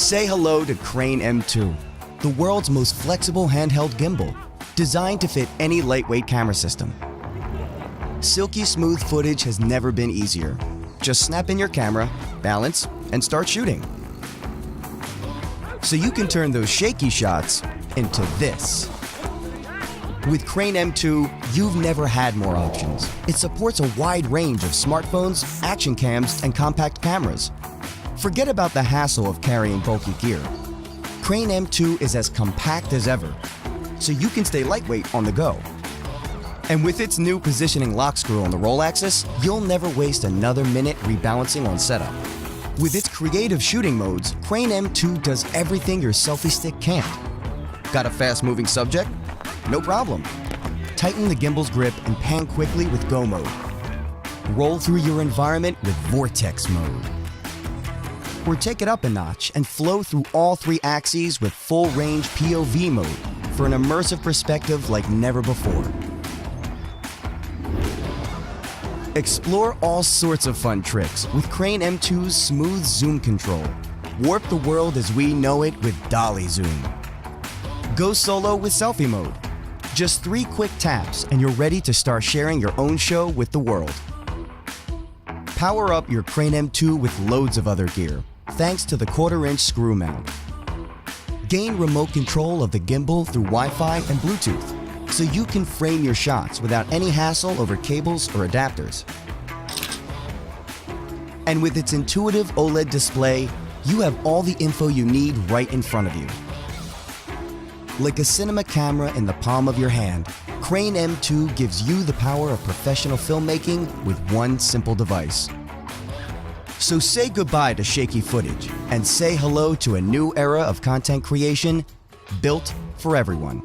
Say hello to Crane-M2, the world's most flexible handheld gimbal, designed to fit any lightweight camera system. Silky smooth footage has never been easier. Just snap in your camera, balance, and start shooting. So you can turn those shaky shots into this. With Crane-M2, you've never had more options. It supports a wide range of smartphones, action cams, and compact cameras. Forget about the hassle of carrying bulky gear. Crane-M2 is as compact as ever, so you can stay lightweight on the go. And with its new positioning lock screw on the roll axis, you'll never waste another minute rebalancing on setup. With its creative shooting modes, Crane-M2 does everything your selfie stick can't. Got a fast-moving subject? No problem. Tighten the gimbal's grip and pan quickly with Go mode. Roll through your environment with Vortex mode. Or take it up a notch and flow through all three axes with full-range POV mode for an immersive perspective like never before. Explore all sorts of fun tricks with Crane-M2's smooth zoom control. Warp the world as we know it with Dolly Zoom. Go solo with selfie mode. Just 3 quick taps and you're ready to start sharing your own show with the world. Power up your Crane-M2 with loads of other gear, thanks to the 1/4-inch screw mount. Gain remote control of the gimbal through Wi-Fi and Bluetooth, so you can frame your shots without any hassle over cables or adapters. And with its intuitive OLED display, you have all the info you need right in front of you. Like a cinema camera in the palm of your hand, Crane-M2 gives you the power of professional filmmaking with one simple device. So say goodbye to shaky footage and say hello to a new era of content creation built for everyone.